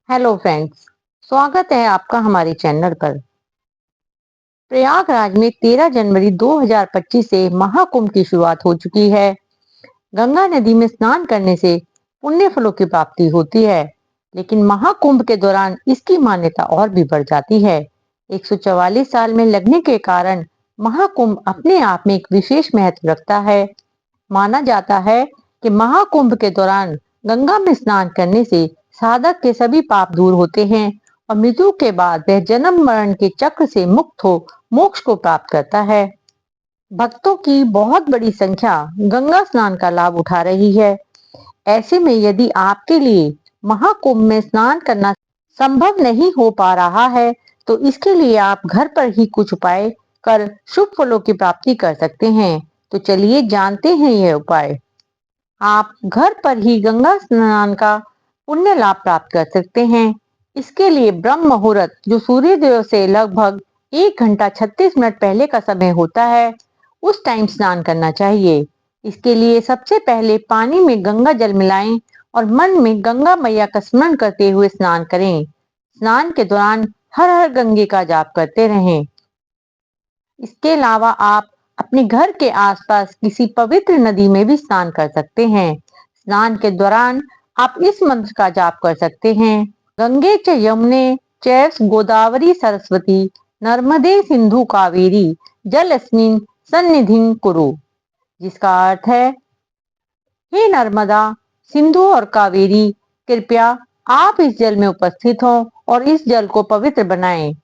Hello friends, स्वागत है आपका हमारे चैनल पर। प्रयागराज में 13 जनवरी 2025 से महाकुंभ की शुरुआत हो चुकी है। गंगा नदी में स्नान करने से पुण्य फलों की प्राप्ति होती है, लेकिन महाकुंभ के दौरान इसकी मान्यता और भी बढ़ जाती है। 144 साल में लगने के कारण महाकुंभ अपने आप में एक विशेष महत्व रखता है। माना जाता है कि महाकुंभ के दौरान गंगा में स्नान करने से साधक के सभी पाप दूर होते हैं और मृत्यु के बाद वह जन्म मरण के चक्र से मुक्त हो मोक्ष को प्राप्त करता है। भक्तों की बहुत बड़ी संख्या गंगा स्नान का लाभ उठा रही है। ऐसे में यदि आपके लिए महाकुंभ में स्नान करना संभव नहीं हो पा रहा है, तो इसके लिए आप घर पर ही कुछ उपाय कर शुभ फलों की प्राप्ति कर सकते हैं। तो चलिए जानते हैं यह उपाय। आप घर पर ही गंगा स्नान का पुण्य लाभ प्राप्त कर सकते हैं। इसके लिए ब्रह्म मुहूर्त, जो सूर्योदय से लगभग 1 घंटा 36 मिनट पहले का समय होता है, उस टाइम स्नान करना चाहिए। इसके लिए सबसे पहले पानी में गंगा जल मिलाएं और मन में गंगा मैया का स्मरण करते हुए स्नान करें। स्नान के दौरान हर हर गंगे का जाप करते रहें। इसके अलावा आप अपने घर के आसपास किसी पवित्र नदी में भी स्नान कर सकते हैं। स्नान के दौरान आप इस मंत्र का जाप कर सकते हैं। गंगे च यमुने चैव गोदावरी सरस्वती नर्मदे सिंधु कावेरी जलस्मिन् सन्निधिं कुरु, जिसका अर्थ है, हे नर्मदा, सिंधु और कावेरी, कृपया आप इस जल में उपस्थित हों और इस जल को पवित्र बनाएं।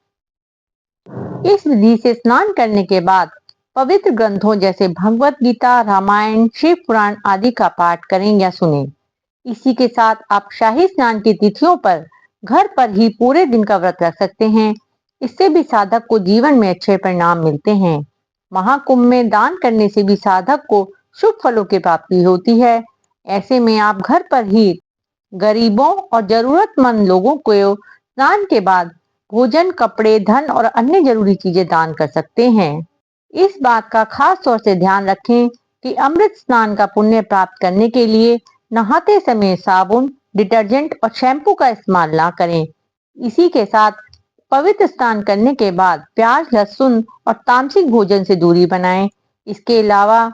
इस विधि से स्नान करने के बाद पवित्र ग्रंथों जैसे भगवत गीता, रामायण, शिव पुराण आदि का पाठ करें या सुनें। इसी के साथ आप शाही स्नान की तिथियों पर घर पर ही पूरे दिन का व्रत रख सकते हैं। इससे भी साधक को जीवन में अच्छे परिणाम मिलते हैं। महाकुंभ में दान करने से भी साधक को शुभ फलों की प्राप्ति होती है। ऐसे में आप घर पर ही गरीबों और जरूरतमंद लोगों को स्नान के बाद भोजन, कपड़े, धन और अन्य जरूरी चीजें दान कर सकते हैं। इस बात का खास तौर से ध्यान रखें कि अमृत स्नान का पुण्य प्राप्त करने के लिए नहाते समय साबुन, डिटर्जेंट और शैम्पू का इस्तेमाल ना करें। इसी के साथ पवित्र स्नान करने के बाद प्याज, लहसुन और तामसिक भोजन से दूरी बनाएं। इसके अलावा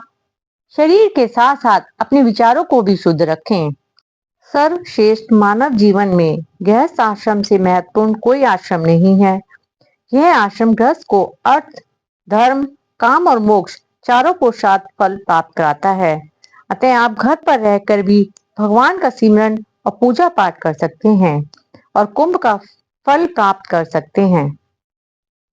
शरीर के साथ साथ अपने विचारों को भी शुद्ध रखें। सर्वश्रेष्ठ मानव जीवन में गृहस्थ आश्रम से महत्वपूर्ण कोई आश्रम नहीं है। यह आश्रम गृहस्थ को अर्थ, धर्म, काम और मोक्ष चारों पुरुषार्थ फल प्राप्त कराता है। अतः आप घर पर रहकर भी भगवान का सिमरन और पूजा पाठ कर सकते हैं और कुंभ का फल प्राप्त कर सकते हैं।